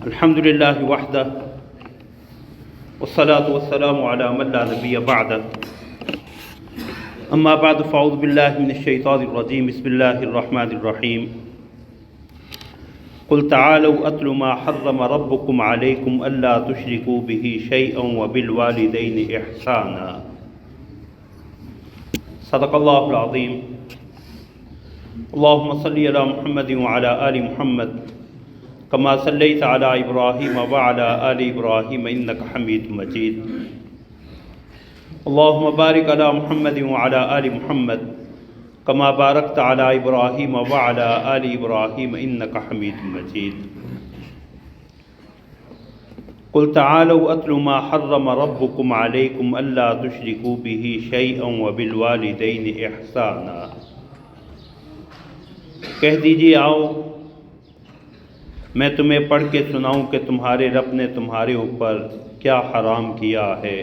الحمد للہ وحدہ والصلاة والسلام علی من لا نبی بعدہ اما بعد فاعوذ باللہ من الشیطان الرجیم بسم اللہ الرحمن الرحیم قل تعالوا اتل ما حرم ربکم علیکم الا تشرکوا به شیئا وبالوالدین احسانا صدق اللہ العظیم اللہم صلی علی محمد وعلی آل محمد کما صلیت علی ابراہیم وعلی آل ابراہیم انک حمید مجید اللہم بارک علی محمد وعلی آل محمد کما بارکت علی ابراہیم وعلی آل ابراہیم انک حمید مجید قل تعالوا اتل ما حرم ربکم علیکم الا تشرکوا به شیئا وبالوالدین احسانا کہہ دیجیے آؤ میں تمہیں پڑھ کے سناؤں کہ تمہارے رب نے تمہارے اوپر کیا حرام کیا ہے۔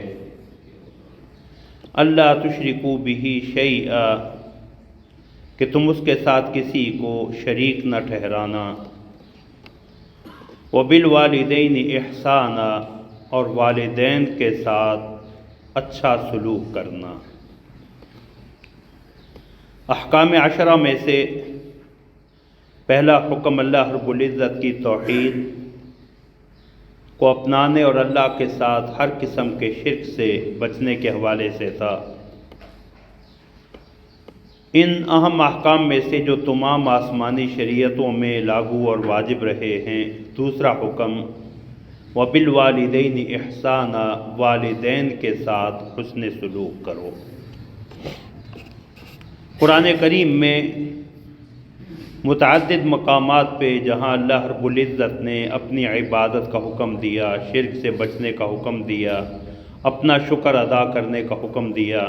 اللہ تشرکوا بہ شیئا کہ تم اس کے ساتھ کسی کو شریک نہ ٹھہرانا، وبالوالدین احسانا اور والدین کے ساتھ اچھا سلوک کرنا۔ احکام عشرہ میں سے پہلا حکم اللہ رب العزت کی توحید کو اپنانے اور اللہ کے ساتھ ہر قسم کے شرک سے بچنے کے حوالے سے تھا۔ ان اہم احکام میں سے جو تمام آسمانی شریعتوں میں لاگو اور واجب رہے ہیں، دوسرا حکم وبالوالدین احسانا والدین کے ساتھ حسن سلوک کرو۔ قرآن کریم میں متعدد مقامات پہ جہاں اللہ رب العزت نے اپنی عبادت کا حکم دیا، شرک سے بچنے کا حکم دیا، اپنا شکر ادا کرنے کا حکم دیا،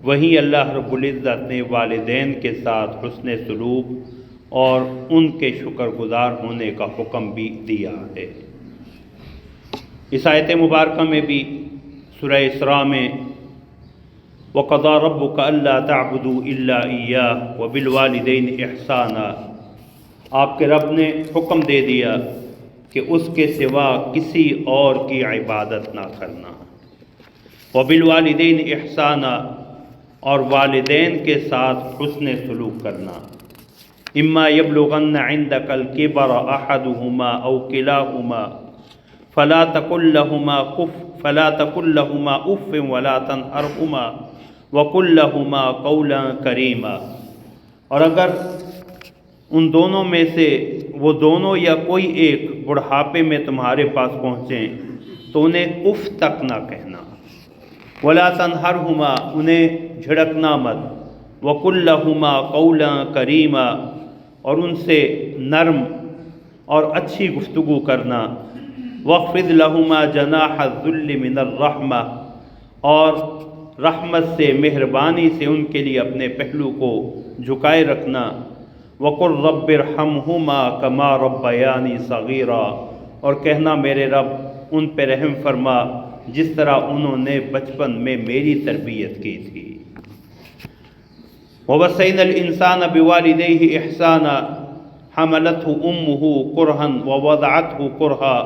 وہیں اللہ رب العزت نے والدین کے ساتھ حسن سلوک اور ان کے شکر گزار ہونے کا حکم بھی دیا ہے۔ اس آیت مبارکہ میں بھی سورہ اسراء میں وَقَضَىٰ رَبُّكَ أَلَّا تَعْبُدُوا إِلَّا إِيَّاهُ وَبِالْوَالِدَيْنِ إِحْسَانًا آپ کے رب نے حکم دے دیا کہ اس کے سوا کسی اور کی عبادت نہ کرنا، وَبِالْوَالِدَيْنِ إِحْسَانًا اور والدین کے ساتھ حسن سلوک کرنا۔ إِمَّا يَبْلُغَنَّ عِندَكَ الْكِبَرَ أَحَدُهُمَا أَوْ كِلَاهُمَا فَلَا تَقُل لَّهُمَا أُفٍّ وَلَا تَنْهَرْهُمَا وَقُل لَّهُمَا قَوْلًا كَرِيمًا اور اگر ان دونوں میں سے وہ دونوں یا کوئی ایک بڑھاپے میں تمہارے پاس پہنچیں تو انہیں اف تک نہ کہنا، وَلَا تَنْهَرْهُمَا انہیں جھڑکنا مت، وَقُل لَّهُمَا قَوْلًا كَرِيمًا اور ان سے نرم اور اچھی گفتگو کرنا، وَاخْفِضْ لَهُمَا جَنَاحَ الذُّلِّ مِنَ الرَّحْمَةِ اور رحمت سے مہربانی سے ان کے لیے اپنے پہلو کو جھکائے رکھنا، وَقُلْ رَبِّ ارْحَمْهُمَا كَمَا رَبَّيَانِي صَغِيرًا اور کہنا میرے رب ان پہ رحم فرما جس طرح انہوں نے بچپن میں میری تربیت کی تھی۔ وَوَصَّيْنَا الْإِنسَانَ بِوَالِدَيْهِ إِحْسَانًا حَمَلَتْهُ أُمُّهُ كُرْهًا وَوَضَعَتْهُ كُرْهًا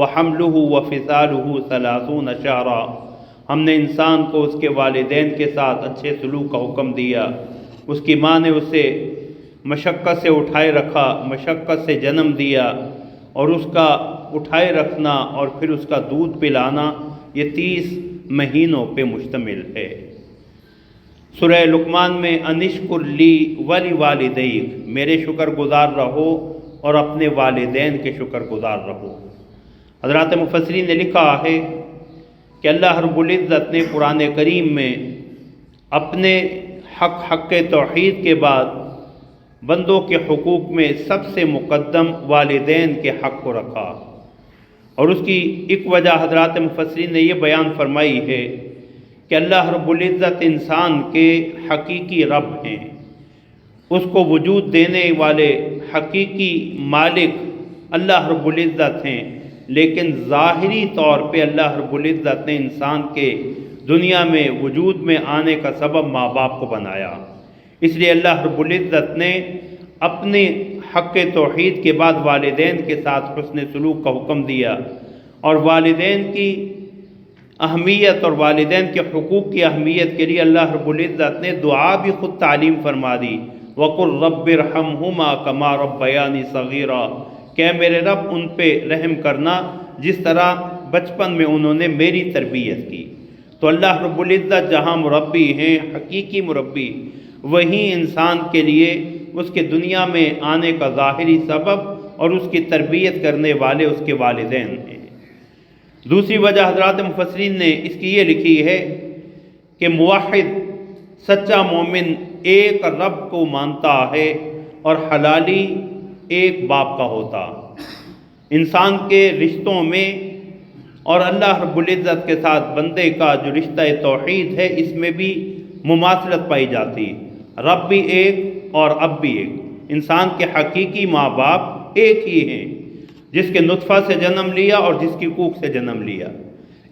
وَحَمْلُهُ وَفِصَالُهُ 30 شهرًا ہم نے انسان کو اس کے والدین کے ساتھ اچھے سلوک کا حکم دیا۔ اس کی ماں نے اسے مشقت سے اٹھائے رکھا، مشقت سے جنم دیا اور اس کا اٹھائے رکھنا اور پھر اس کا دودھ پلانا یہ 30 مہینوں پہ مشتمل ہے۔ سورہ لقمان میں انشکر لی ولوالدیک میرے شکر گزار رہو اور اپنے والدین کے شکر گزار رہو۔ حضرات مفسرین نے لکھا ہے کہ اللہ رب العزت نے قرآن کریم میں اپنے حق توحید کے بعد بندوں کے حقوق میں سب سے مقدم والدین کے حق کو رکھا، اور اس کی ایک وجہ حضرات مفسرین نے یہ بیان فرمائی ہے کہ اللہ رب العزت انسان کے حقیقی رب ہیں، اس کو وجود دینے والے حقیقی مالک اللہ رب العزت ہیں، لیکن ظاہری طور پہ اللہ رب العزت نے انسان کے دنیا میں وجود میں آنے کا سبب ماں باپ کو بنایا۔ اس لیے اللہ رب العزت نے اپنے حق توحید کے بعد والدین کے ساتھ حسن سلوک کا حکم دیا، اور والدین کی اہمیت اور والدین کے حقوق کی اہمیت کے لیے اللہ رب العزت نے دعا بھی خود تعلیم فرما دی، وَقُلْ رَبِّ ارْحَمْهُمَا كَمَا رَبَّيَانِي صَغِيرًا، کہ میرے رب ان پہ رحم کرنا جس طرح بچپن میں انہوں نے میری تربیت کی۔ تو اللہ رب العزت جہاں مربی ہیں، حقیقی مربی، وہیں انسان کے لیے اس کے دنیا میں آنے کا ظاہری سبب اور اس کی تربیت کرنے والے اس کے والدین ہیں۔ دوسری وجہ حضرات مفسرین نے اس کی یہ لکھی ہے کہ موحد سچا مومن ایک رب کو مانتا ہے اور حلالی ایک باپ کا ہوتا۔ انسان کے رشتوں میں اور اللہ رب العزت کے ساتھ بندے کا جو رشتہ توحید ہے، اس میں بھی مماثلت پائی جاتی، رب بھی ایک اور اب بھی ایک۔ انسان کے حقیقی ماں باپ ایک ہی ہیں، جس کے نطفہ سے جنم لیا اور جس کی کوکھ سے جنم لیا،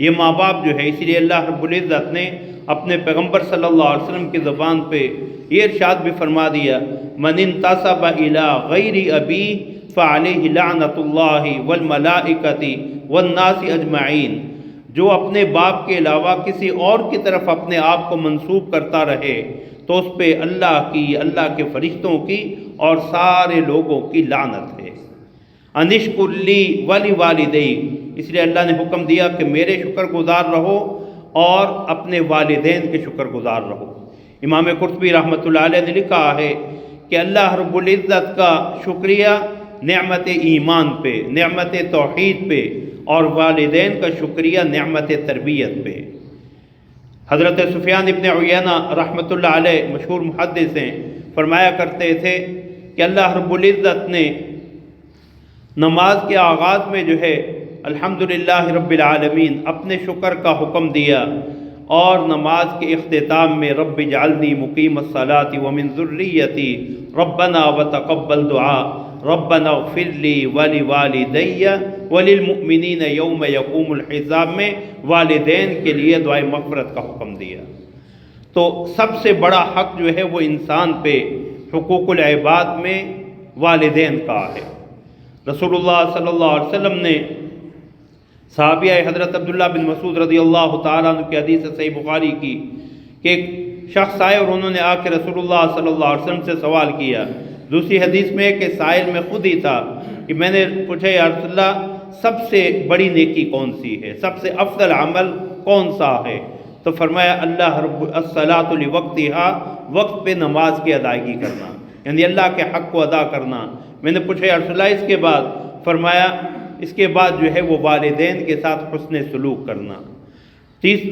یہ ماں باپ جو ہے۔ اسی لیے اللہ رب العزت نے اپنے پیغمبر صلی اللہ علیہ وسلم کی زبان پہ یہ ارشاد بھی فرما دیا، من انتسب الی غیر ابی فعلیہ لعنۃ اللہ والملائکۃ والناس اجمعین، جو اپنے باپ کے علاوہ کسی اور کی طرف اپنے آپ کو منسوب کرتا رہے تو اس پہ اللہ کی، اللہ کے فرشتوں کی اور سارے لوگوں کی لعنت ہے۔ انشکر لی ولی والدیک، اس لیے اللہ نے حکم دیا کہ میرے شکر گزار رہو اور اپنے والدین کے شکر گزار رہو۔ امام قرطبی رحمۃ اللہ علیہ نے لکھا ہے کہ اللہ رب العزت کا شکریہ نعمت ایمان پہ، نعمت توحید پہ، اور والدین کا شکریہ نعمت تربیت پہ۔ حضرت سفیان ابن عیینہ رحمۃ اللہ علیہ مشہور محدث ہیں، فرمایا کرتے تھے کہ اللہ رب العزت نے نماز کے آغاز میں جو ہے الحمدللہ رب العالمین اپنے شکر کا حکم دیا، اور نماز کے اختتام میں رب اجعلنی مقیم الصلاۃ ومن ذریتی ربنا وتقبل دعا ربنا اغفر لی ولوالدی وللمؤمنین یوم یقوم الحساب میں والدین کے لیے دعائے مغفرت کا حکم دیا۔ تو سب سے بڑا حق جو ہے وہ انسان پہ حقوق العباد میں والدین کا ہے۔ رسول اللہ صلی اللہ علیہ وسلم نے صحابیہ حضرت عبداللہ بن مسعود رضی اللہ تعالیٰ عنہ کی حدیث صحیح بخاری کی کہ ایک شخص آئے اور انہوں نے آ کے رسول اللہ صلی اللہ علیہ وسلم سے سوال کیا۔ دوسری حدیث میں کہ سائل میں خود ہی تھا کہ میں نے پوچھا یا رسول اللہ سب سے بڑی نیکی کون سی ہے، سب سے افضل عمل کون سا ہے؟ تو فرمایا اللہ رب الصلاۃ لوقتها، وقت پہ نماز کی ادائیگی کرنا، یعنی اللہ کے حق کو ادا کرنا۔ میں نے پوچھا یا رسول اللہ اس کے بعد؟ فرمایا اس کے بعد جو ہے وہ والدین کے ساتھ حسن سلوک کرنا۔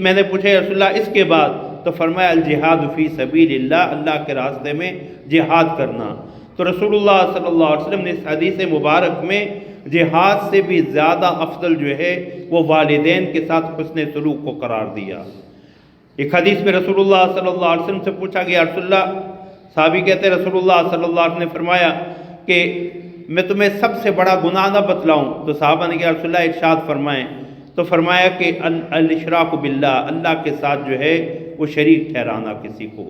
میں نے پوچھا یا رسول اللہ اس کے بعد؟ تو فرمایا الجہاد فی سبیل اللہ، اللہ کے راستے میں جہاد کرنا۔ تو رسول اللہ صلی اللہ علیہ وسلم نے اس حدیث مبارک میں جہاد سے بھی زیادہ افضل جو ہے وہ والدین کے ساتھ حسن سلوک کو قرار دیا۔ ایک حدیث میں رسول اللہ صلی اللہ علیہ وسلم سے پوچھا گیا رسول اللہ، صحابی کہتے ہیں رسول اللہ صلی اللہ علیہ وسلم نے فرمایا کہ میں تمہیں سب سے بڑا گناہ نہ بتلاؤں؟ تو صحابہ نے کہا رسول اللہ ارشاد فرمائیں۔ تو فرمایا کہ الاشراک باللہ، اللہ کے ساتھ جو ہے وہ شریک ٹھہرانا، کسی کو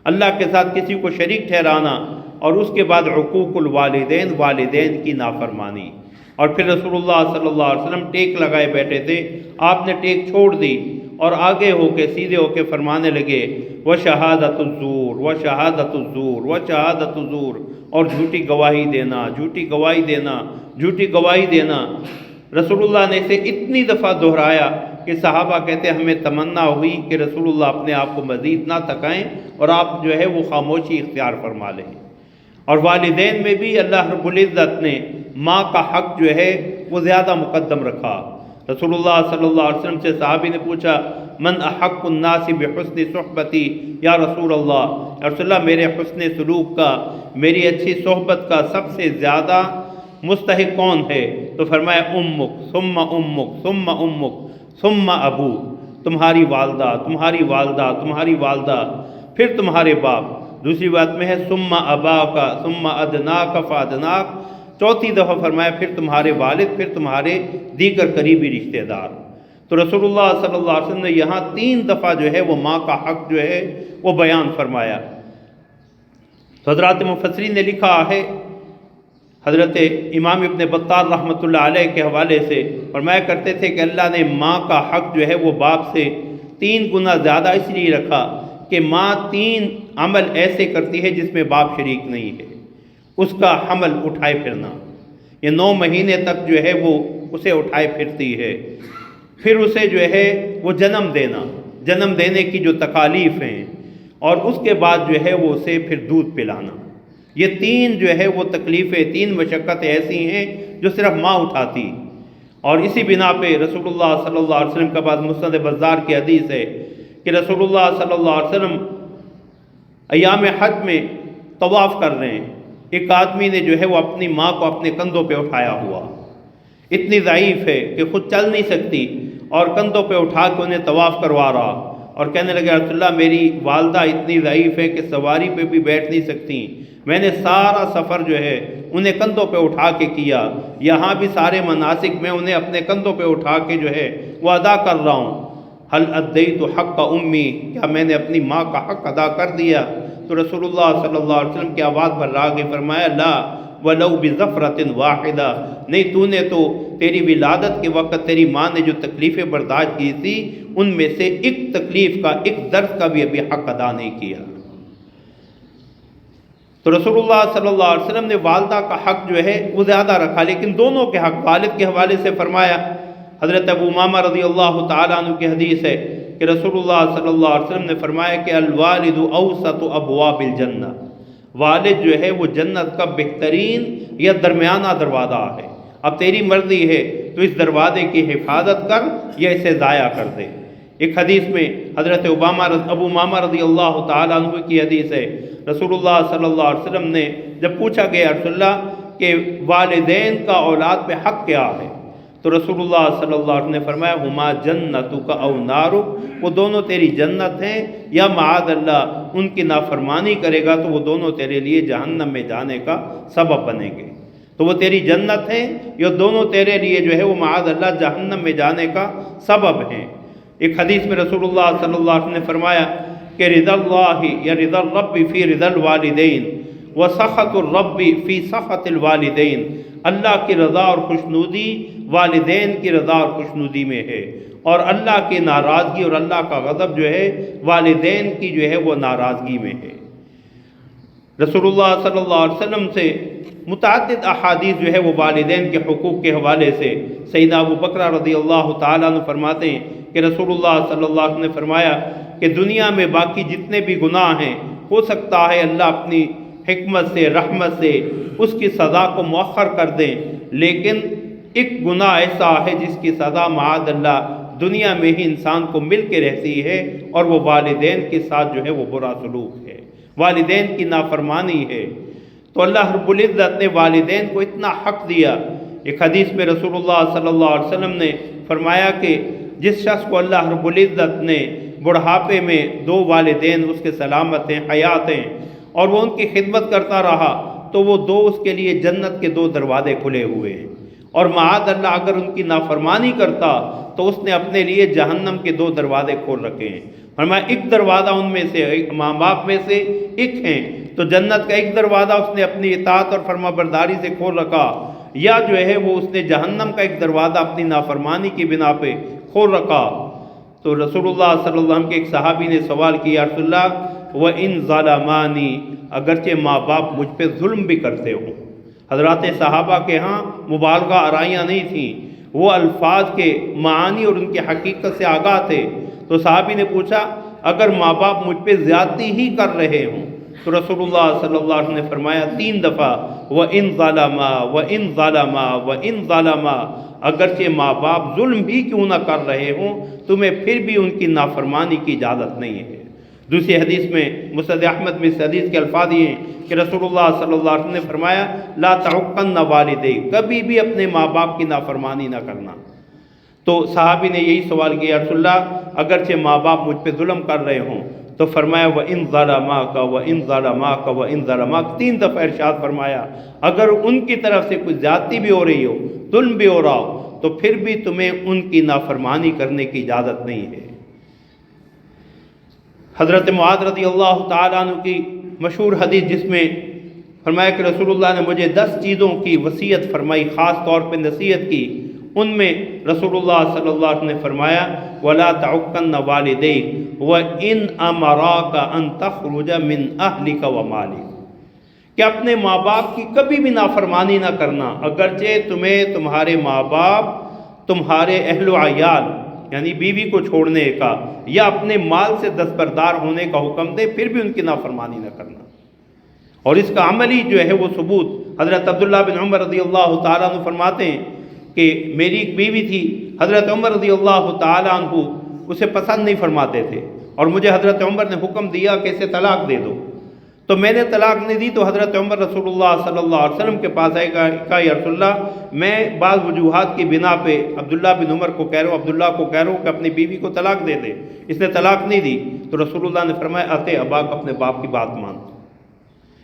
اللہ کے ساتھ کسی کو شریک ٹھہرانا، اور اس کے بعد حقوق الوالدین، والدین کی نافرمانی۔ اور پھر رسول اللہ صلی اللہ علیہ وسلم ٹیک لگائے بیٹھے تھے، آپ نے ٹیک چھوڑ دی اور آگے ہو کے سیدھے ہو کے فرمانے لگے وشہادۃ الزور وشہادۃ الزور وشہادۃ الزور، اور جھوٹی گواہی دینا، جھوٹی گواہی دینا، جھوٹی گواہی دینا۔ رسول اللہ نے اسے اتنی دفعہ دہرایا کہ صحابہ کہتے ہیں ہمیں تمنا ہوئی کہ رسول اللہ اپنے آپ کو مزید نہ تھکائیں اور آپ جو ہے وہ خاموشی اختیار فرما لیں۔ اور والدین میں بھی اللہ رب العزت نے ماں کا حق جو ہے وہ زیادہ مقدم رکھا۔ رسول اللہ صلی اللہ علیہ وسلم سے صحابی نے پوچھا من احق الناس بحسن صحبتی یا رسول اللہ، یا رسول اللہ میرے حسن سلوک کا، میری اچھی صحبت کا سب سے زیادہ مستحق کون ہے؟ تو فرمایا امک ثم امک ثم امک ثم ابو، تمہاری والدہ، تمہاری والدہ، تمہاری والدہ، پھر تمہارے باپ۔ دوسری بات میں ہے ثم اباک ثم ادناک فادناک، چوتھی دفعہ فرمایا پھر تمہارے والد، پھر تمہارے دیگر قریبی رشتہ دار۔ تو رسول اللہ صلی اللہ علیہ وسلم نے یہاں 3 دفعہ جو ہے وہ ماں کا حق جو ہے وہ بیان فرمایا۔ تو حضرات مفسرین نے لکھا ہے حضرت امام ابن بطال رحمۃ اللہ علیہ کے حوالے سے فرمایا کرتے تھے کہ اللہ نے ماں کا حق جو ہے وہ باپ سے 3 گنا زیادہ اس لیے رکھا کہ ماں 3 عمل ایسے کرتی ہے جس میں باپ شریک نہیں ہے۔ اس کا حمل اٹھائے پھرنا، یہ 9 مہینے تک جو ہے وہ اسے اٹھائے پھرتی ہے، پھر اسے جو ہے وہ جنم دینا، جنم دینے کی جو تکالیف ہیں، اور اس کے بعد جو ہے وہ اسے پھر دودھ پلانا۔ یہ 3 جو ہے وہ تکلیفیں، 3 مشقتیں ایسی ہیں جو صرف ماں اٹھاتی۔ اور اسی بنا پہ رسول اللہ صلی اللہ علیہ وسلم کے بعد مسند بزار کی حدیث ہے کہ رسول اللہ صلی اللہ علیہ وسلم ایام حج میں طواف کر رہے ہیں، ایک آدمی نے جو ہے وہ اپنی ماں کو اپنے کندھوں پہ اٹھایا ہوا، اتنی ضعیف ہے کہ خود چل نہیں سکتی، اور کندھوں پہ اٹھا کے انہیں طواف کروا رہا، اور کہنے لگے رسول اللہ میری والدہ اتنی ضعیف ہے کہ سواری پہ بھی بیٹھ نہیں سکتی، میں نے سارا سفر جو ہے انہیں کندھوں پہ اٹھا کے کیا، یہاں بھی سارے مناسک میں انہیں اپنے کندھوں پہ اٹھا کے جو ہے وہ ادا کر رہا ہوں، حل ادیت حق امی، کیا میں نے اپنی ماں کا حق ادا کر دیا؟ تو رسول اللہ صلی اللہ علیہ وسلم کی آواز پر آ کے فرمایا لا ولو بظفرۃ واحدہ، نہیں، تو نے تو تیری ولادت کے وقت تیری ماں نے جو تکلیفیں برداشت کی تھی ان میں سے ایک تکلیف کا، ایک درد کا بھی ابھی حق ادا نہیں کیا۔ تو رسول اللہ صلی اللہ علیہ وسلم نے والدہ کا حق جو ہے وہ زیادہ رکھا، لیکن دونوں کے حق والد کے حوالے سے فرمایا۔ حضرت ابو امامہ رضی اللہ تعالیٰ عنہ کی حدیث ہے کہ رسول اللہ صلی اللہ علیہ وسلم نے فرمایا کہ الوالد اوسط ابواب الجنہ، والد جو ہے وہ جنت کا بہترین یا درمیانہ دروازہ ہے، اب تیری مرضی ہے تو اس دروازے کی حفاظت کر یا اسے ضائع کر دے۔ ایک حدیث میں حضرت ابو امامہ رضی اللہ تعالیٰ عنہ کی حدیث ہے، رسول اللہ صلی اللہ علیہ وسلم نے جب پوچھا گیا رسول اللہ کہ والدین کا اولاد پہ حق کیا ہے، تو رسول اللہ صلی اللہ علیہ وسلم نے فرمایا ہما جنتک او نارک، وہ دونوں تیری جنت ہیں، یا معاذ اللہ ان کی نافرمانی کرے گا تو وہ دونوں تیرے لیے جہنم میں جانے کا سبب بنیں گے۔ تو وہ تیری جنت ہیں یا دونوں تیرے لیے جو ہے وہ معاذ اللہ جہنم میں جانے کا سبب ہیں۔ ایک حدیث میں رسول اللہ صلی اللہ علیہ وسلم نے فرمایا کہ رضا اللہ یا رضا الرب فی رضا الوالدین و سخط الرب فی سخط الوالدین، اللہ کی رضا اور خوشنودی والدین کی رضا اور خوشنودی میں ہے، اور اللہ کی ناراضگی اور اللہ کا غضب جو ہے والدین کی جو ہے وہ ناراضگی میں ہے۔ رسول اللہ صلی اللہ علیہ وسلم سے متعدد احادیث جو ہے وہ والدین کے حقوق کے حوالے سے، سیدنا ابو بکر رضی اللہ تعالیٰ عنہ فرماتے ہیں کہ رسول اللہ صلی اللہ علیہ وسلم نے فرمایا کہ دنیا میں باقی جتنے بھی گناہ ہیں ہو سکتا ہے اللہ اپنی حکمت سے، رحمت سے اس کی سزا کو مؤخر کر دیں، لیکن ایک گناہ ایسا ہے جس کی سزا معاذ اللہ دنیا میں ہی انسان کو مل کے رہتی ہے، اور وہ والدین کے ساتھ جو ہے وہ برا سلوک ہے، والدین کی نافرمانی ہے۔ تو اللہ رب العزت نے والدین کو اتنا حق دیا۔ ایک حدیث میں رسول اللہ صلی اللہ علیہ وسلم نے فرمایا کہ جس شخص کو اللہ رب العزت نے بڑھاپے میں 2 والدین اس کے سلامت ہیں، حیات ہیں، اور وہ ان کی خدمت کرتا رہا تو وہ 2 اس کے لیے جنت کے 2 دروازے کھلے ہوئے ہیں، اور معاذ اللہ اگر ان کی نافرمانی کرتا تو اس نے اپنے لیے جہنم کے 2 دروازے کھول رکھے ہیں۔ فرمایا ایک دروازہ ان میں سے، ماں باپ میں سے ایک ہیں تو جنت کا ایک دروازہ اس نے اپنی اطاعت اور فرما برداری سے کھول رکھا، یا جو ہے وہ اس نے جہنم کا ایک دروازہ اپنی نافرمانی کی بنا پہ کھول رکھا۔ تو رسول اللہ صلی اللہ علیہ وسلم کے ایک صحابی نے سوال کیا رسول اللہ وَإِن ظَلَمَانِي، اگرچہ ماں باپ مجھ پہ ظلم بھی کرتے ہوں۔ حضرات صحابہ کے ہاں مبالغہ آرائیاں نہیں تھیں، وہ الفاظ کے معانی اور ان کی حقیقت سے آگاہ تھے۔ تو صحابی نے پوچھا اگر ماں باپ مجھ پہ زیادتی ہی کر رہے ہوں، تو رسول اللہ صلی اللہ علیہ وسلم نے فرمایا 3 دفعہ وَإِن ظَلَمَا وَإِن ظَلَمَا وَإِن ظَلَمَا، اگرچہ ماں باپ ظلم بھی کیوں نہ کر رہے ہوں تمہیں پھر بھی ان کی نافرمانی کی اجازت نہیں ہے۔ دوسری حدیث میں مسند احمد میں اس حدیث کے الفاظ یہ ہیں کہ رسول اللہ صلی اللہ علیہ وسلم نے فرمایا لا تعقن والدیک، کبھی بھی اپنے ماں باپ کی نافرمانی نہ کرنا۔ تو صحابی نے یہی سوال کیا رسول اللہ اگرچہ ماں باپ مجھ پہ ظلم کر رہے ہوں، تو فرمایا وَإِن ظَلَمَاكَ وَإِن ظَلَمَاكَ وَإِن ظَلَمَاكَ، 3 دفعہ ارشاد فرمایا اگر ان کی طرف سے کوئی زیادتی بھی ہو رہی ہو، ظلم بھی ہو رہا ہو، تو پھر بھی تمہیں ان کی نافرمانی کرنے کی اجازت نہیں ہے۔ حضرت معاذ رضی اللہ تعالیٰ عنہ کی مشہور حدیث جس میں فرمایا کہ رسول اللہ نے مجھے 10 چیزوں کی وصیت فرمائی، خاص طور پہ نصیحت کی۔ ان میں رسول اللہ صلی اللہ علیہ وسلم نے فرمایا وَلَا تَعُقَّنَّ وَالِدَيْكَ وَإِنْ أَمَرَاكَ أَن تَخْرُجَ مِنْ أَهْلِكَ وَمَالِكَ، کہ اپنے ماں باپ کی کبھی بھی نافرمانی نہ کرنا، اگرچہ تمہیں تمہارے ماں باپ تمہارے اہل و عیال یعنی بیوی کو چھوڑنے کا یا اپنے مال سے دستبردار ہونے کا حکم دے، پھر بھی ان کی نافرمانی نہ کرنا۔ اور اس کا عملی جو ہے وہ ثبوت حضرت عبداللہ بن عمر رضی اللہ تعالیٰ عنہ فرماتے ہیں کہ میری ایک بیوی تھی، حضرت عمر رضی اللہ تعالیٰ عنہ اسے پسند نہیں فرماتے تھے، اور مجھے حضرت عمر نے حکم دیا کہ اسے طلاق دے دو، تو میں نے طلاق نہیں دی، تو حضرت عمر رسول اللہ صلی اللہ علیہ وسلم کے پاس آئے گا کہ یا رسول اللہ، میں بعض وجوہات کی بنا پہ عبداللہ بن عمر کو کہہ رہا ہوں، عبداللہ کو کہہ رہا ہوں کہ اپنی بیوی کو طلاق دے دے، اس نے طلاق نہیں دی، تو رسول اللہ نے فرمایا اتے اباک، اپنے باپ کی بات مان۔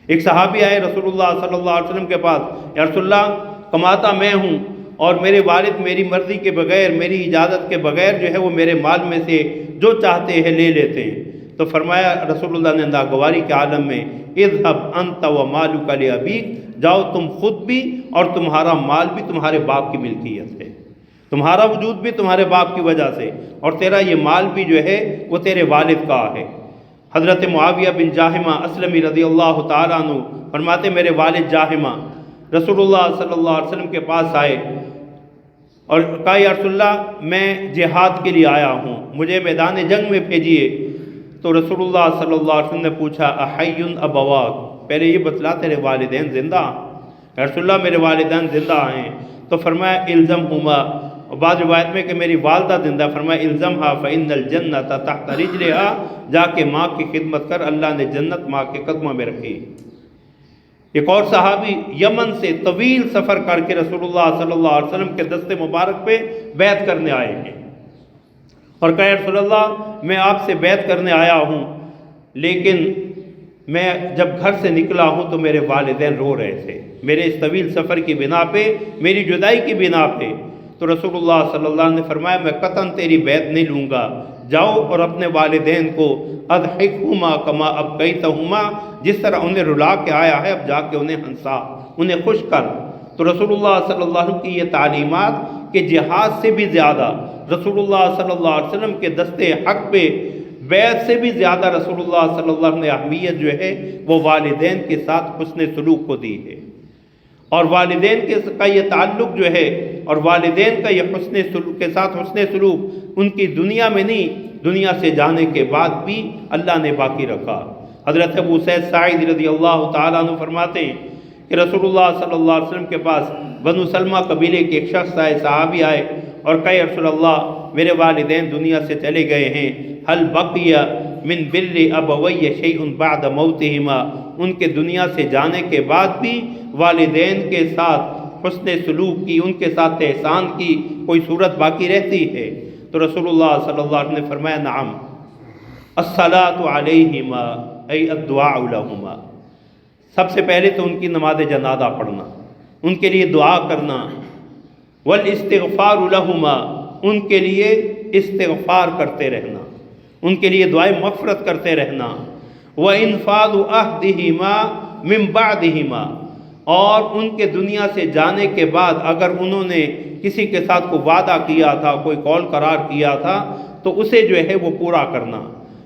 ایک صحابی آئے رسول اللہ صلی اللہ علیہ وسلم کے پاس، یا رسول اللہ کماتا میں ہوں اور میرے والد میری مرضی کے بغیر، میری اجازت کے بغیر جو ہے وہ میرے مال میں سے جو چاہتے ہیں لے لیتے ہیں، تو فرمایا رسول اللہ نے ناگواری کے عالم میں اذهب انت ومالک لابیک، جاؤ تم خود بھی اور تمہارا مال بھی تمہارے باپ کی ملکیت ہے، تمہارا وجود بھی تمہارے باپ کی وجہ سے، اور تیرا یہ مال بھی جو ہے وہ تیرے والد کا ہے۔ حضرت معاویہ بن جاہمہ اسلمی رضی اللہ تعالیٰ عنہ فرماتے میرے والد جاہمہ رسول اللہ صلی اللہ علیہ وسلم کے پاس آئے اور کہا یا رسول اللہ میں جہاد کے لیے آیا ہوں، مجھے میدان جنگ میں بھیجیے، تو رسول اللہ صلی اللہ علیہ وسلم نے پوچھا احی ابواک، پہلے یہ بتلا تیرے والدین زندہ؟ یا رسول اللہ میرے والدین زندہ ہیں، تو فرمایا الزمہما، بعض روایت میں کہ میری والدہ زندہ، فرمایا الزمہا فإن الجنۃ تحت رجلہا، جا کے ماں کی خدمت کر، اللہ نے جنت ماں کے قدموں میں رکھی۔ ایک اور صحابی یمن سے طویل سفر کر کے رسول اللہ صلی اللہ علیہ وسلم کے دست مبارک پہ بیعت کرنے آئے ہیں اور کہا یا رسول اللہ میں آپ سے بیعت کرنے آیا ہوں، لیکن میں جب گھر سے نکلا ہوں تو میرے والدین رو رہے تھے میرے اس طویل سفر کی بنا پہ، میری جدائی کی بنا پہ، تو رسول اللہ صلی اللہ علیہ وسلم نے فرمایا میں قطعاً تیری بیعت نہیں لوں گا، جاؤ اور اپنے والدین کو اضحکہما کما ابکیتہما، جس طرح انہیں رلا کے آیا ہے اب جا کے انہیں ہنسا، انہیں خوش کر۔ تو رسول اللہ صلی اللہ علیہ وسلم کی یہ تعلیمات کہ جہاد سے بھی زیادہ رسول اللہ صلی اللہ علیہ وسلم کے دستے حق پہ بیعت سے بھی زیادہ رسول اللہ صلی اللہ علیہ وسلم نے اہمیت جو ہے وہ والدین کے ساتھ حسن سلوک کو دی ہے، اور والدین کا یہ تعلق جو ہے اور والدین کا یہ حسن سلوک کے ساتھ حسن سلوک ان کی دنیا میں نہیں، دنیا سے جانے کے بعد بھی اللہ نے باقی رکھا۔ حضرت ابو سعید ساعدی رضی اللہ تعالیٰ عنہ فرماتے ہیں کہ رسول اللہ صلی اللہ علیہ وسلم کے پاس بنو سلمہ قبیلے کے ایک شخص آئے، صحابی آئے اور کہے رسول اللہ میرے والدین دنیا سے چلے گئے ہیں، حل بقی من بر ابوی شیء بعد موتہما، ان کے دنیا سے جانے کے بعد بھی والدین کے ساتھ حسن سلوک کی، ان کے ساتھ احسان کی کوئی صورت باقی رہتی ہے؟ تو رسول اللہ صلی اللہ علیہ وسلم نے فرمایا نعم، الصلاۃ علیہما ای الدعاء لہما، سب سے پہلے تو ان کی نماز جنازہ پڑھنا، ان کے لیے دعا کرنا، والاستغفار لہما، ان کے لیے استغفار کرتے رہنا، ان کے لیے دعائے مغفرت کرتے رہنا، وانفاذ عہدہما من بعدہما، اور ان کے دنیا سے جانے کے بعد اگر انہوں نے کسی کے ساتھ کوئی وعدہ کیا تھا، کوئی قول قرار کیا تھا تو اسے جو ہے وہ پورا کرنا۔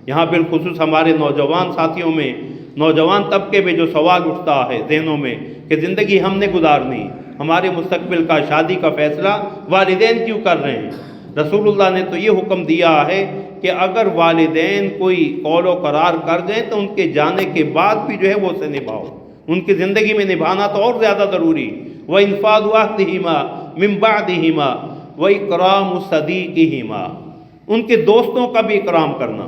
یہاں بالخصوص ہمارے نوجوان ساتھیوں میں، نوجوان طبقے میں جو سوال اٹھتا ہے ذہنوں میں کہ زندگی ہم نے گزارنی، ہمارے مستقبل کا شادی کا فیصلہ والدین کیوں کر رہے ہیں؟ رسول اللہ نے تو یہ حکم دیا ہے کہ اگر والدین کوئی قول و قرار کر دیں تو ان کے جانے کے بعد بھی جو ہے وہ اسے نبھاؤ، ان کی زندگی میں نبھانا تو اور زیادہ ضروری۔ وَإِنْفَاذُ عَهْدِهِمَا مِنْ بَعْدِهِمَا وَإِكْرَامُ صَدِيقِهِمَا، ان کے دوستوں کا بھی اکرام کرنا۔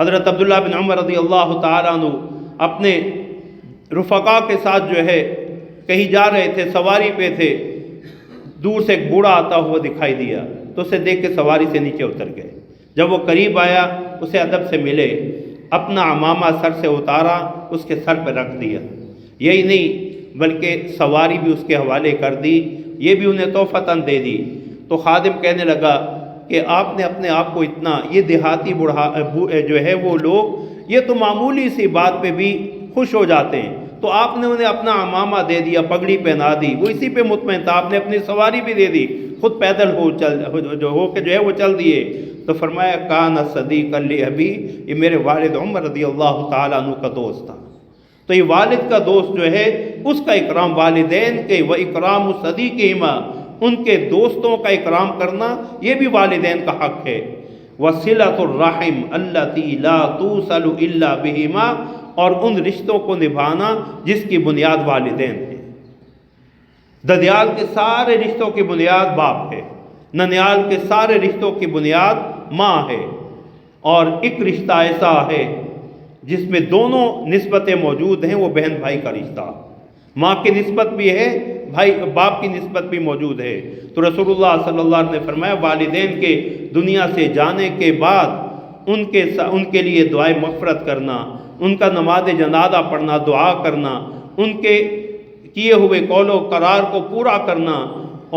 حضرت عبداللہ بن عمر رضی اللہ تعالیٰ عنہ اپنے رفقا کے ساتھ جو ہے کہیں جا رہے تھے، سواری پہ تھے، دور سے ایک بوڑھا آتا ہوا دکھائی دیا تو اسے دیکھ کے سواری سے نیچے اتر گئے، جب وہ قریب آیا اسے ادب سے ملے، اپنا عمامہ سر سے اتارا، اس کے سر پہ رکھ دیا، یہی نہیں بلکہ سواری بھی اس کے حوالے کر دی، یہ بھی انہیں تحفتاً دے دی۔ تو خادم کہنے لگا کہ آپ نے اپنے آپ کو اتنا، یہ دیہاتی بوڑھا جو ہے وہ لوگ یہ تو معمولی سی بات پہ بھی خوش ہو جاتے ہیں، تو آپ نے انہیں اپنا عمامہ دے دیا، پگڑی پہنا دی، وہ اسی پہ مطمئن تھا، آپ نے اپنی سواری بھی دے دی، خود پیدل ہو کے جو ہے وہ چل دیے۔ تو فرمایا کان صدیقا لابی، یہ میرے والد عمر رضی اللہ تعالیٰ عنہ کا دوست تھا۔ تو یہ والد کا دوست جو ہے اس کا اکرام، والدین کے و اکرام صدیقہما، ان کے دوستوں کا اکرام کرنا یہ بھی والدین کا حق ہے۔ وصلۃ الرحم التی لا توصل الا بہما، اور ان رشتوں کو نبھانا جس کی بنیاد والدین ہے۔ ددیال کے سارے رشتوں کی بنیاد باپ ہے، ننیال کے سارے رشتوں کی بنیاد ماں ہے، اور ایک رشتہ ایسا ہے جس میں دونوں نسبتیں موجود ہیں، وہ بہن بھائی کا رشتہ، ماں کی نسبت بھی ہے، بھائی باپ کی نسبت بھی موجود ہے۔ تو رسول اللہ صلی اللہ علیہ وسلم نے فرمایا والدین کے دنیا سے جانے کے بعد ان کے لیے دعائے مغفرت کرنا، ان کا نماز جنازہ پڑھنا، دعا کرنا، ان کے کیے ہوئے قول و قرار کو پورا کرنا،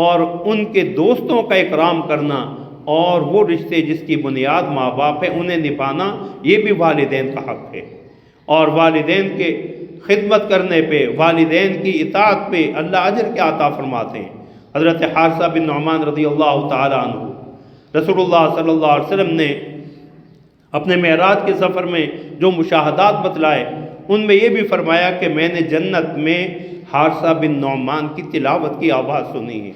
اور ان کے دوستوں کا اکرام کرنا، اور وہ رشتے جس کی بنیاد ماں باپ ہے انہیں نبھانا، یہ بھی والدین کا حق ہے۔ اور والدین کے خدمت کرنے پہ، والدین کی اطاعت پہ اللہ اجر کیا عطا فرماتے ہیں۔ حضرت حارثہ بن نعمان رضی اللہ تعالیٰ عنہ، رسول اللہ صلی اللہ علیہ وسلم نے اپنے معراج کے سفر میں جو مشاہدات بتلائے، ان میں یہ بھی فرمایا کہ میں نے جنت میں حارثہ بن نعمان کی تلاوت کی آواز سنی ہے،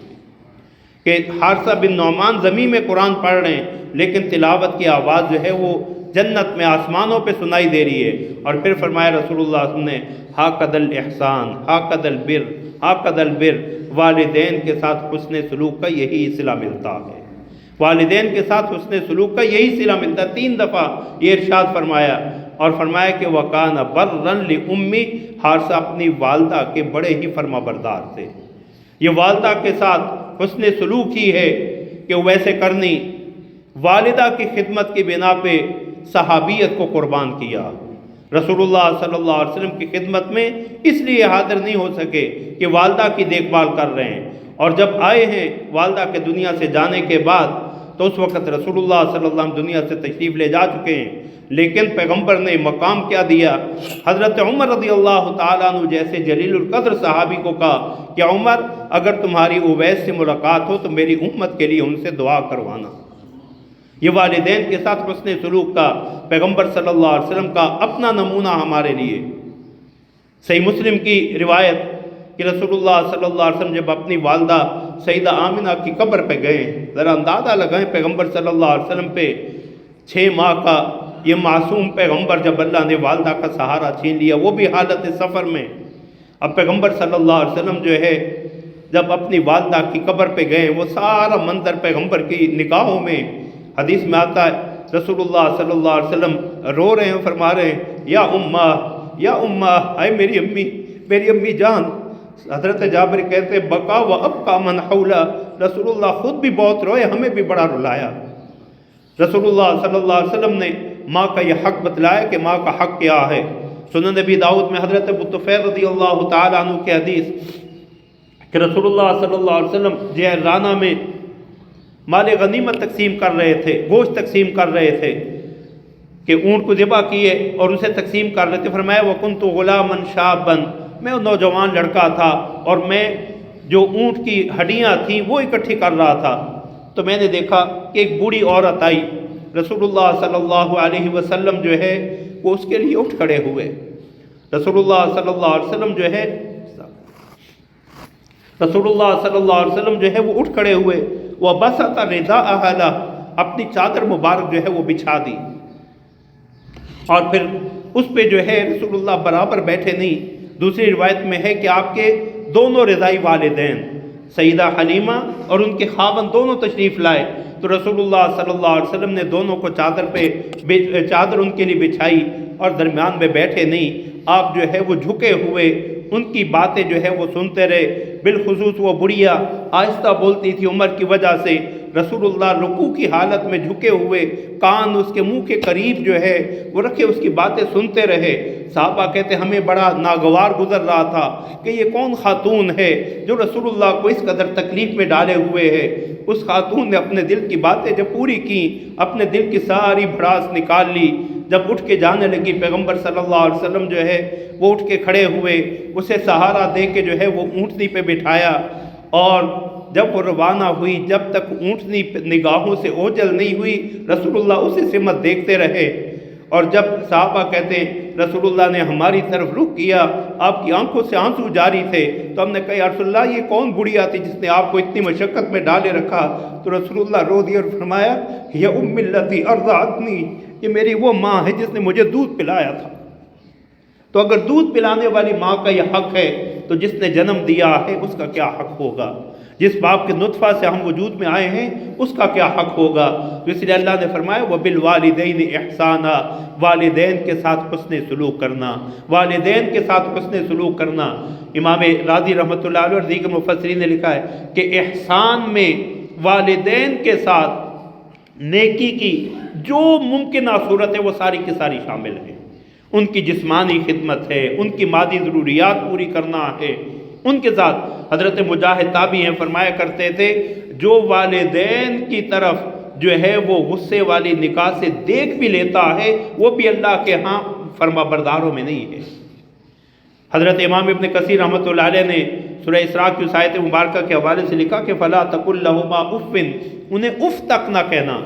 کہ حارثہ بن نعمان زمین میں قرآن پڑھ رہے ہیں، لیکن تلاوت کی آواز جو ہے وہ جنت میں آسمانوں پہ سنائی دے رہی ہے۔ اور پھر فرمایا رسول اللہ صلی اللہ علیہ وسلم نے ہاقد الاحسان ہاقد البر ہاقد البر، والدین کے ساتھ حسن سلوک کا یہی صلہ ملتا ہے، والدین کے ساتھ حسن سلوک کا یہی صلہ ملتا ہے۔ 3 دفعہ یہ ارشاد فرمایا، اور فرمایا کہ وَكَانَ بَرًّا لِأُمِّ، حارثہ اپنی والدہ کے بڑے ہی فرما بردار تھے۔ یہ والدہ کے ساتھ حسن سلوک ہی ہے کہ ویسے کرنی، والدہ کی خدمت کی بنا پہ صحابیت کو قربان کیا۔ رسول اللہ صلی اللہ علیہ وسلم کی خدمت میں اس لیے حاضر نہیں ہو سکے کہ والدہ کی دیکھ بھال کر رہے ہیں، اور جب آئے ہیں والدہ کے دنیا سے جانے کے بعد تو اس وقت رسول اللہ صلی اللہ علیہ وسلم دنیا سے تشریف لے جا چکے ہیں، لیکن پیغمبر نے مقام کیا دیا؟ حضرت عمر رضی اللہ تعالیٰ عنہ جیسے جلیل القدر صحابی کو کہا کہ عمر اگر تمہاری اویس سے ملاقات ہو تو میری امت کے لیے ان سے دعا کروانا۔ یہ والدین کے ساتھ حسن سلوک کا پیغمبر صلی اللہ علیہ وسلم کا اپنا نمونہ ہمارے لیے۔ صحیح مسلم کی روایت کہ رسول اللہ صلی اللہ علیہ وسلم جب اپنی والدہ سیدہ آمنہ کی قبر پہ گئے، ذرا اندازہ لگائیں پیغمبر صلی اللہ علیہ وسلم پہ 6 ماہ کا یہ معصوم پیغمبر، جب اللہ نے والدہ کا سہارا چھین لیا، وہ بھی حالت سفر میں۔ اب پیغمبر صلی اللہ علیہ وسلم جو ہے جب اپنی والدہ کی قبر پہ گئے، وہ سارا منظر پیغمبر کی نگاہوں میں، حدیث میں آتا ہے رسول اللہ صلی اللہ علیہ وسلم رو رہے ہیں، فرما رہے ہیں یا اماں یا اماں، اے میری امی، میری امی جان۔ حضرت جابر کہتے ہیں بقا و ابقا من حولا، رسول اللہ خود بھی بہت روئے، ہمیں بھی بڑا رلایا۔ رسول اللہ صلی اللہ علیہ وسلم نے ماں کا یہ حق بتلایا کہ ماں کا حق کیا ہے۔ سنن نبی داؤد میں حضرت ابو طفیل رضی اللہ تعالیٰ عنہ کی حدیث کہ رسول اللہ صلی اللہ علیہ وسلم جعرانہ میں مال غنیمت تقسیم کر رہے تھے، گوشت تقسیم کر رہے تھے، کہ اونٹ کو ذبح کیے اور اسے تقسیم کر رہے تھے۔ فرمایا وَكُنْتُ غُلَامًا شَابًا، میں نوجوان لڑکا تھا اور میں جو اونٹ کی ہڈیاں تھیں وہ اکٹھی کر رہا تھا، تو میں نے دیکھا کہ ایک بوڑھی عورت آئی، رسول اللہ صلی اللہ علیہ وسلم جو ہے وہ اس کے لیے اٹھ کھڑے ہوئے۔ رسول اللہ صلی اللہ علیہ وسلم جو ہے وہ اٹھ کھڑے ہوئے، وَبَسَطَ رِدَاءَهَا لَهُ، اپنی چادر مبارک جو ہے وہ بچھا دی، اور پھر اس پہ جو ہے رسول اللہ برابر بیٹھے نہیں۔ دوسری روایت میں ہے کہ آپ کے دونوں رضائی والدین سیدہ حلیمہ اور ان کے خاوند دونوں تشریف لائے، تو رسول اللہ صلی اللہ علیہ وسلم نے دونوں کو چادر ان کے لیے بچھائی اور درمیان میں بیٹھے نہیں، آپ جو ہے وہ جھکے ہوئے ان کی باتیں جو ہے وہ سنتے رہے۔ بالخصوص وہ بڑھیا آہستہ بولتی تھی عمر کی وجہ سے، رسول اللہ رکوع کی حالت میں جھکے ہوئے، کان اس کے منہ کے قریب جو ہے وہ رکھے اس کی باتیں سنتے رہے۔ صحابہ کہتے ہمیں بڑا ناگوار گزر رہا تھا کہ یہ کون خاتون ہے جو رسول اللہ کو اس قدر تکلیف میں ڈالے ہوئے ہے۔ اس خاتون نے اپنے دل کی باتیں جب پوری کی، اپنے دل کی ساری بھڑاس نکال لی، جب اٹھ کے جانے لگی پیغمبر صلی اللہ علیہ وسلم جو ہے وہ اٹھ کے کھڑے ہوئے، اسے سہارا دے کے جو ہے وہ اونٹنی پہ بٹھایا، اور جب وہ روانہ ہوئی جب تک اونٹنی نگاہوں سے اوجھل نہیں ہوئی رسول اللہ اسی سمت دیکھتے رہے۔ اور جب صحابہ کہتے رسول اللہ نے ہماری طرف رخ کیا، آپ کی آنکھوں سے آنسو جاری تھے، تو ہم نے کہا یا رسول اللہ یہ کون بڑھیا تھی جس نے آپ کو اتنی مشقت میں ڈالے رکھا؟ تو رسول اللہ رو دیے اور فرمایا یا ام التی ارضعتنی، یہ میری وہ ماں ہے جس نے مجھے دودھ پلایا تھا۔ تو اگر دودھ پلانے والی ماں کا یہ حق ہے تو جس نے جنم دیا ہے اس کا کیا حق ہوگا؟ جس باپ کے نطفہ سے ہم وجود میں آئے ہیں اس کا کیا حق ہوگا؟ تو اس لیے اللہ نے فرمایا وَبِالْوَالِدَيْنِ احسانا، والدین کے ساتھ حسن سلوک کرنا، والدین کے ساتھ حسن سلوک کرنا۔ امام راضی رحمۃ اللہ علیہ اور دیگر مفسرین نے لکھا ہے کہ احسان میں والدین کے ساتھ نیکی کی جو ممکنہ صورت ہے وہ ساری کی ساری شامل ہے۔ ان کی جسمانی خدمت ہے، ان کی مادی ضروریات پوری کرنا ہے، ان کے ساتھ حضرت مجاہد تابعی ہیں فرمایا کرتے تھے جو والدین کی طرف جو ہے وہ غصے والی نگاہ سے دیکھ بھی لیتا ہے وہ بھی اللہ کے ہاں فرما برداروں میں نہیں ہے۔ حضرت امام ابن کثیر رحمۃ اللہ علیہ نے سورہ اسراء کی اس آیت مبارکہ کے حوالے سے لکھا کہ فَلَا تَقُلْ لَهُمَا اُفٍّ، انہیں اف تک نہ کہنا۔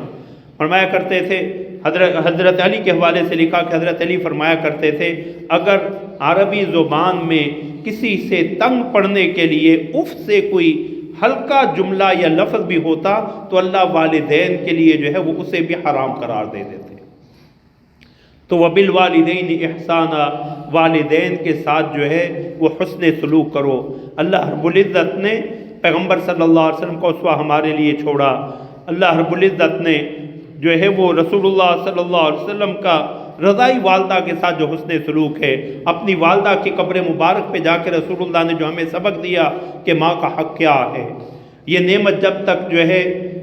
فرمایا کرتے تھے حضرت علی کے حوالے سے لکھا کہ حضرت علی فرمایا کرتے تھے اگر عربی زبان میں کسی سے تنگ پڑھنے کے لیے اف سے کوئی ہلکا جملہ یا لفظ بھی ہوتا تو اللہ والدین کے لیے جو ہے وہ اسے بھی حرام قرار دے دیتے۔ تو وَبِالْوَالِدَيْنِ احسانا، والدین کے ساتھ جو ہے وہ حسن سلوک کرو۔ اللہ رب العزت نے پیغمبر صلی اللہ علیہ وسلم کو اسوہ ہمارے لیے چھوڑا۔ اللہ رب العزت نے جو ہے وہ رسول اللہ صلی اللہ علیہ وسلم کا رضائی والدہ کے ساتھ جو حسن سلوک ہے، اپنی والدہ کی قبر مبارک پہ جا کے رسول اللہ نے جو ہمیں سبق دیا کہ ماں کا حق کیا ہے۔ یہ نعمت جب تک جو ہے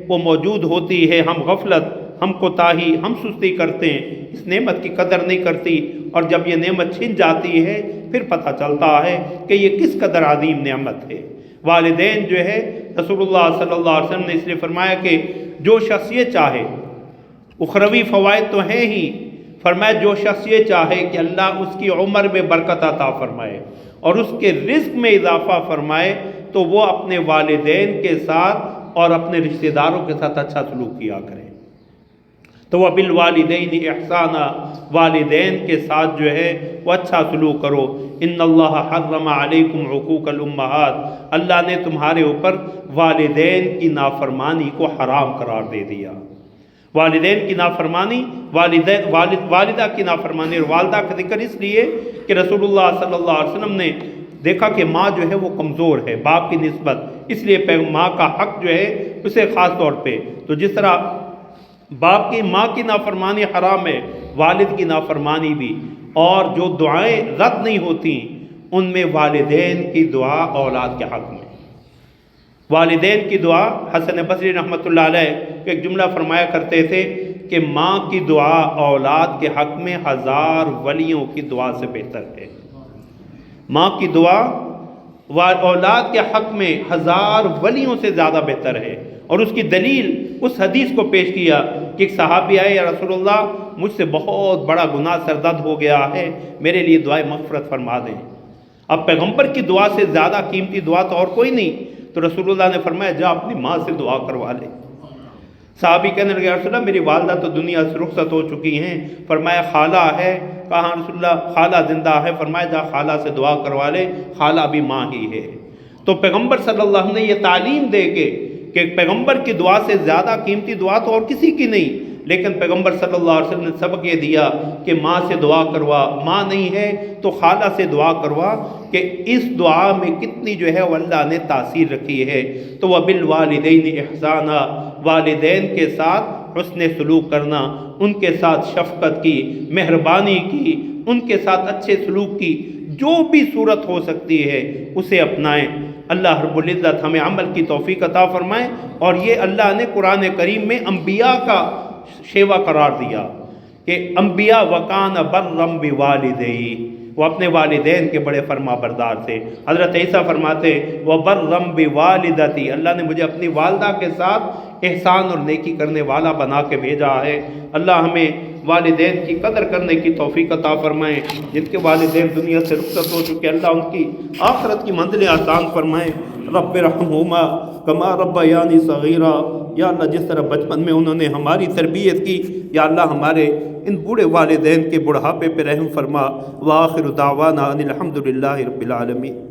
وہ موجود ہوتی ہے ہم غفلت، ہم کوتاہی، ہم سستی کرتے ہیں، اس نعمت کی قدر نہیں کرتی، اور جب یہ نعمت چھن جاتی ہے پھر پتہ چلتا ہے کہ یہ کس قدر عظیم نعمت ہے۔ والدین جو ہے رسول اللہ صلی اللہ علیہ وسلم نے اس لیے فرمایا کہ جو شخص یہ چاہے، اخروی فوائد تو ہیں ہی، فرمایا جو شخص یہ چاہے کہ اللہ اس کی عمر میں برکت عطا فرمائے اور اس کے رزق میں اضافہ فرمائے تو وہ اپنے والدین کے ساتھ اور اپنے رشتہ داروں کے ساتھ اچھا سلوک کیا کرے۔ تو وہ بالوالدین احسانا، والدین کے ساتھ جو ہے وہ اچھا سلوک کرو۔ ان اللہ حرم علیکم عقوق الامہات، اللہ نے تمہارے اوپر والدین کی نافرمانی کو حرام قرار دے دیا۔ والدین کی نافرمانی، والدہ کی نافرمانی، اور والدہ کا ذکر اس لیے کہ رسول اللہ صلی اللہ علیہ وسلم نے دیکھا کہ ماں جو ہے وہ کمزور ہے باپ کی نسبت، اس لیے ماں کا حق جو ہے اسے خاص طور پہ، تو جس طرح باپ کی ماں کی نافرمانی حرام ہے، والد کی نافرمانی بھی، اور جو دعائیں رد نہیں ہوتی ان میں والدین کی دعا اولاد کے حق میں۔ والدین کی دعا، حسن بصری رحمۃ اللہ علیہ ایک جملہ فرمایا کرتے تھے کہ ماں کی دعا اولاد کے حق میں 1000 ولیوں کی دعا سے بہتر ہے۔ ماں کی دعا اولاد کے حق میں 1000 ولیوں سے زیادہ بہتر ہے، اور اس کی دلیل اس حدیث کو پیش کیا کہ ایک صحابی آئے، یا رسول اللہ مجھ سے بہت بڑا گناہ سرزد ہو گیا ہے، میرے لیے دعائے مغفرت فرما دیں۔ اب پیغمبر کی دعا سے زیادہ قیمتی دعا تو اور کوئی نہیں، تو رسول اللہ نے فرمایا جا اپنی ماں سے دعا کروا لے۔ صحابی کہنے لگے یا رسول اللہ میری والدہ تو دنیا سے رخصت ہو چکی ہیں، فرمایا خالہ ہے؟ کہا رسول اللہ خالہ زندہ ہے، فرمایا جا خالہ سے دعا کروا لے، خالہ بھی ماں ہی ہے۔ تو پیغمبر صلی اللہ علیہ وسلم نے یہ تعلیم دے کے کہ پیغمبر کی دعا سے زیادہ قیمتی دعا تو اور کسی کی نہیں، لیکن پیغمبر صلی اللہ علیہ وسلم نے سبق یہ دیا کہ ماں سے دعا کروا، ماں نہیں ہے تو خالہ سے دعا کروا، کہ اس دعا میں کتنی جو ہے وہ اللہ نے تاثیر رکھی ہے۔ تو وَبِالْوَالِدَيْنِ احسانا، والدین کے ساتھ حسن سلوک کرنا، ان کے ساتھ شفقت کی، مہربانی کی، ان کے ساتھ اچھے سلوک کی جو بھی صورت ہو سکتی ہے اسے اپنائیں۔ اللہ رب العزت ہمیں عمل کی توفیق عطا فرمائے، اور یہ اللہ نے قرآن کریم میں انبیاء کا شیوا قرار دیا کہ انبیاء وَكَانَ بَرًّا بِوَالِدَيْهِ، وہ اپنے والدین کے بڑے فرما بردار تھے۔ حضرت عیسیٰ فرماتے وَبَرًّا بِوَالِدَتِي، اللہ نے مجھے اپنی والدہ کے ساتھ احسان اور نیکی کرنے والا بنا کے بھیجا ہے۔ اللہ ہمیں والدین کی قدر کرنے کی توفیق عطا فرمائیں، جن کے والدین دنیا سے رخصت ہو چکے اللہ ان کی آخرت کی منزلیں آسان فرمائیں۔ رب ارحمہما کما ربیانی صغیرا، یا اللہ جس طرح بچپن میں انہوں نے ہماری تربیت کی، یا اللہ ہمارے ان بوڑھے والدین کے بڑھاپے پہ رحم فرما۔ وآخر دعوانا ان الحمد للہ رب العالمین۔